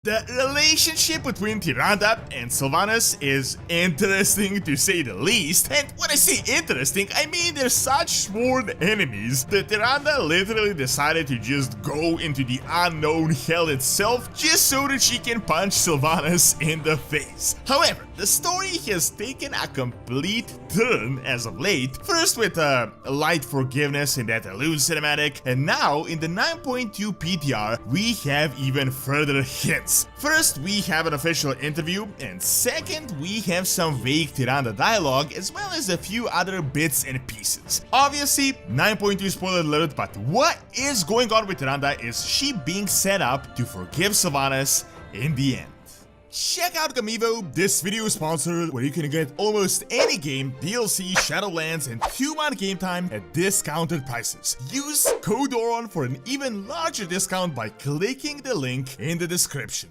The relationship between Tyrande and Sylvanas is interesting to say the least, and when I say interesting, I mean they're such sworn enemies that Tyrande literally decided to just go into the unknown hell itself just so that she can punch Sylvanas in the face. However, the story has taken a complete turn as of late, first with light forgiveness in that Elune cinematic, and now in the 9.2 PTR we have even further hints. First, we have an official interview, and second, we have some vague Tyrande dialogue, as well as a few other bits and pieces. Obviously, 9.2 spoiler alert, but what is going on with Tyrande? Is she being set up to forgive Sylvanas in the end? Check out Gamivo, this video is sponsored, where you can get almost any game, DLC, Shadowlands, and 2-month game time at discounted prices. Use code ORON for an even larger discount by clicking the link in the description.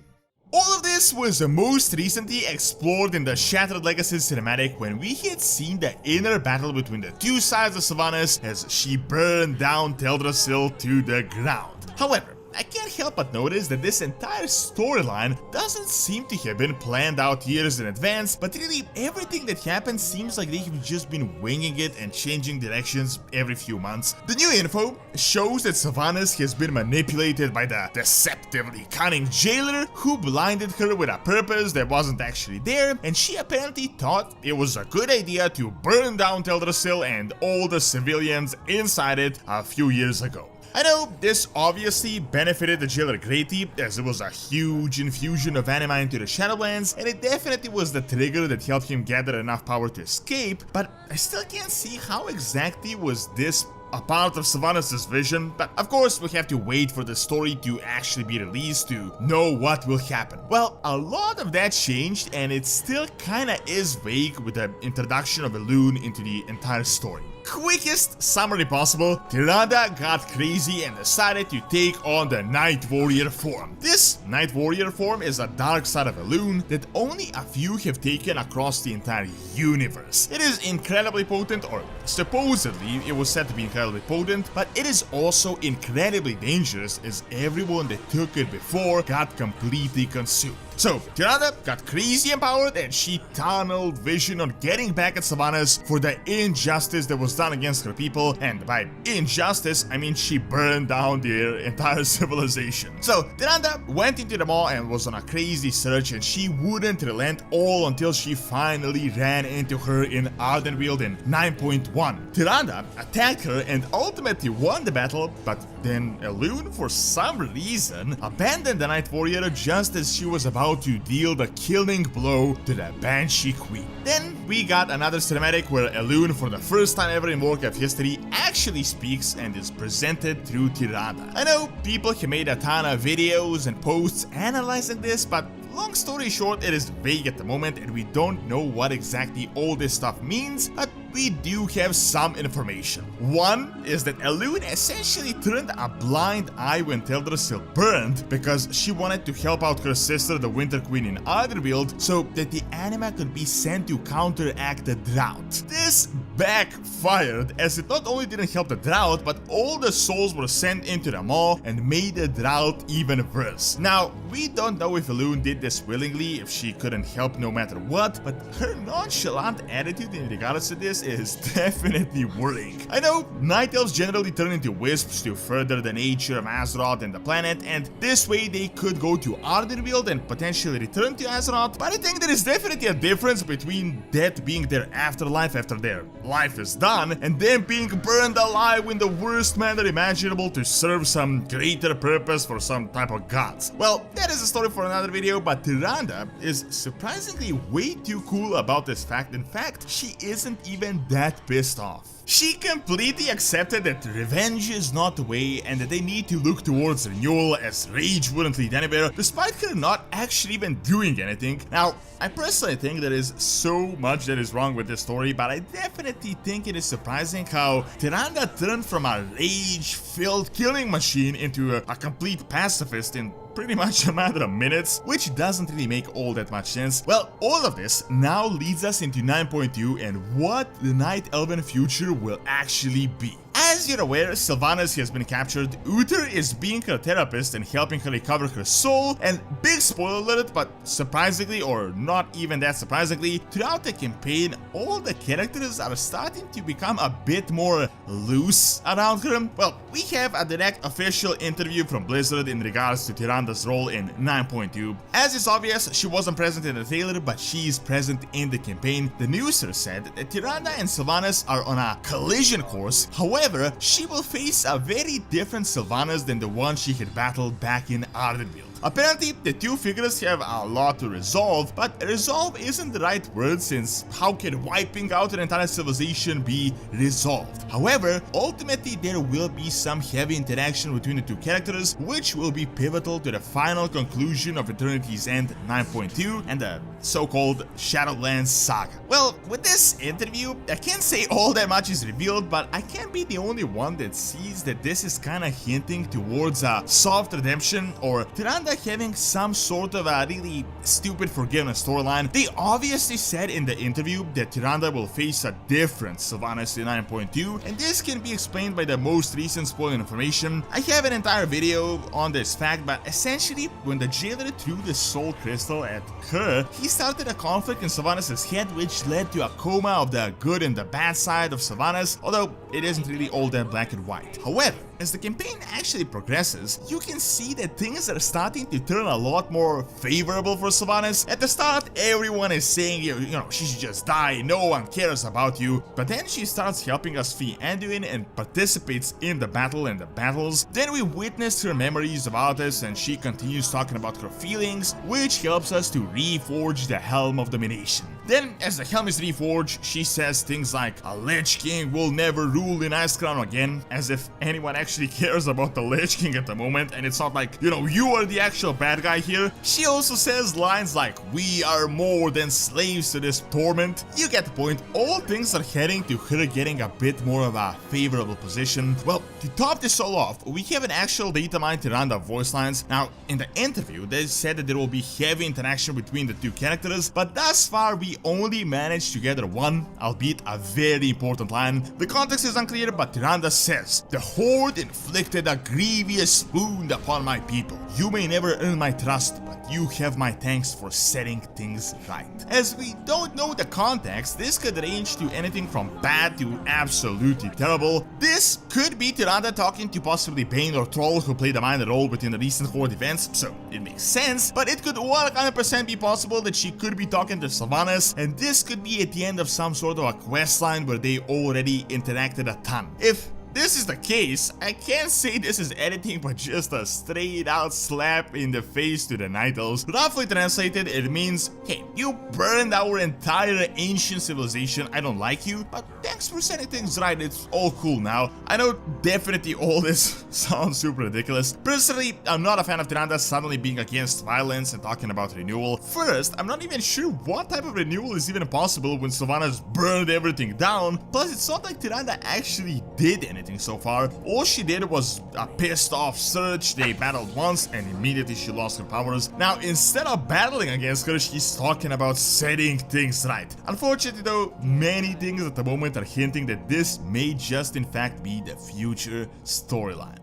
All of this was most recently explored in the Shattered Legacy cinematic when we had seen the inner battle between the two sides of Sylvanas as she burned down Teldrassil to the ground. However, I can't help but notice that this entire storyline doesn't seem to have been planned out years in advance, but really everything that happened seems like they have just been winging it and changing directions every few months. The new info shows that Sylvanas has been manipulated by the deceptively cunning jailer who blinded her with a purpose that wasn't actually there, and she apparently thought it was a good idea to burn down Teldrassil and all the civilians inside it a few years ago. I know this obviously benefited the jailer greatly, as it was a huge infusion of anima into the Shadowlands, and it definitely was the trigger that helped him gather enough power to escape, but I still can't see how exactly was this a part of Sylvanas' vision, but of course we have to wait for the story to actually be released to know what will happen. Well, a lot of that changed, and it still kinda is vague with the introduction of Elune into the entire story. Quickest summary possible, Tyrande got crazy and decided to take on the Night Warrior form. This Night Warrior form is a dark side of Elune that only a few have taken across the entire universe. It is incredibly potent, or supposedly it was said to be incredibly potent, but it is also incredibly dangerous as everyone that took it before got completely consumed. So, Tyrande got crazy empowered and she tunneled vision on getting back at Sylvanas for the injustice that was done against her people, and by injustice, I mean she burned down their entire civilization. So, Tyrande went into the mall and was on a crazy search, and she wouldn't relent all until she finally ran into her in Ardenweald in 9.1. Tyrande attacked her and ultimately won the battle, but then Elune, for some reason, abandoned the Night Warrior just as she was about to deal the killing blow to the Banshee Queen. Then we got another cinematic where Elune, for the first time ever in Warcraft history, actually speaks and is presented through Tyrande. I know people have made a ton of videos and posts analyzing this, but long story short, it is vague at the moment and we don't know what exactly all this stuff means, but we do have some information. One is that Elune essentially turned a blind eye when Teldrassil burned because she wanted to help out her sister, the Winter Queen in Ardenweald, so that the anima could be sent to counteract the drought. This backfired, as it not only didn't help the drought, but all the souls were sent into the maw and made the drought even worse. Now, we don't know if Elune did this willingly, if she couldn't help no matter what, but her nonchalant attitude in regards to this is definitely worrying. I know Night Elves generally turn into wisps to further the nature of Azeroth and the planet, and this way they could go to Ardenweald and potentially return to Azeroth, but I think there is definitely a difference between that being their afterlife after their life is done, and them being burned alive in the worst manner imaginable to serve some greater purpose for some type of gods. Well, that is a story for another video, but Tyrande is surprisingly way too cool about this fact. In fact, she isn't even that pissed off. She completely accepted that revenge is not the way and that they need to look towards renewal, as rage wouldn't lead anywhere, despite her not actually even doing anything. Now, I personally think there is so much that is wrong with this story, but I definitely think it is surprising how Tyrande turned from a rage-filled killing machine into a complete pacifist in pretty much a matter of minutes, which doesn't really make all that much sense. Well, all of this now leads us into 9.2 and what the Night Elven future will actually be. As you're aware, Sylvanas has been captured, Uther is being her therapist and helping her recover her soul, and big spoiler alert, but surprisingly, or not even that surprisingly, throughout the campaign, all the characters are starting to become a bit more loose around her. Well, we have a direct official interview from Blizzard in regards to Tyranda's role in 9.2. As is obvious, she wasn't present in the trailer, but she is present in the campaign. The newser said that Tyrande and Sylvanas are on a collision course. However, she will face a very different Sylvanas than the one she had battled back in Ardenweald. Apparently, the two figures have a lot to resolve, but resolve isn't the right word, since how can wiping out an entire civilization be resolved? However, ultimately there will be some heavy interaction between the two characters, which will be pivotal to the final conclusion of Eternity's End 9.2 and the so-called Shadowlands saga. Well, with this interview, I can't say all that much is revealed, but I can't be the only one that sees that this is kinda hinting towards a soft redemption or Tyrande having some sort of a really stupid forgiveness storyline. They obviously said in the interview that Tyrande will face a different Sylvanas in 9.2, and this can be explained by the most recent spoiler information. I have an entire video on this fact, but essentially, when the jailer threw the soul crystal at her, he started a conflict in Sylvanas' head, which led to a coma of the good and the bad side of Sylvanas, although it isn't really all that black and white. However, as the campaign actually progresses, you can see that things are starting to turn a lot more favorable for Sylvanas. At the start, everyone is saying, you know, she should just die, no one cares about you. But then she starts helping us free Anduin and participates in the battle and the battles. Then we witness her memories of Arthas, and she continues talking about her feelings, which helps us to reforge the Helm of Domination. Then, as the helm is reforged, she says things like, a Lich King will never rule in Icecrown again, as if anyone actually cares about the Lich King at the moment, and it's not like, you know, you are the actual bad guy here. She also says lines like, we are more than slaves to this torment. You get the point. All things are heading to her getting a bit more of a favorable position. Well, to top this all off, we have an actual data mine Tyrande voice lines. Now, in the interview, they said that there will be heavy interaction between the two characters, but thus far we only managed to gather one, albeit a very important line. The context is unclear, but Tyrande says, the Horde inflicted a grievous wound upon my people. You may never earn my trust, but you have my thanks for setting things right. As we don't know the context, this could range to anything from bad to absolutely terrible. This could be Tyrande talking to possibly Bane or Troll, who played a minor role within the recent Horde events, so it makes sense, but it could 100% be possible that she could be talking to Sylvanas, and this could be at the end of some sort of a questline where they already interacted a ton. If this is the case, I can't say this is anything but just a straight out slap in the face to the Night Elves. Roughly translated, it means, hey, you burned our entire ancient civilization, I don't like you, but thanks for setting things right, it's all cool now. I know definitely all this sounds super ridiculous. Personally, I'm not a fan of Tyrande suddenly being against violence and talking about renewal. First, I'm not even sure what type of renewal is even possible when Sylvanas burned everything down, plus it's not like Tyrande actually did anything so far. All she did was a pissed off Surge. They battled once and immediately she lost her powers. Now, instead of battling against her, she's talking about setting things right. Unfortunately though, many things at the moment are hinting that this may just in fact be the future storyline.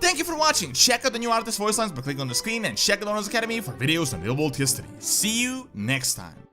Thank you for watching. Check out the new artist voice lines by clicking on the screen, and check out Honors Academy for videos on real world history. See you next time.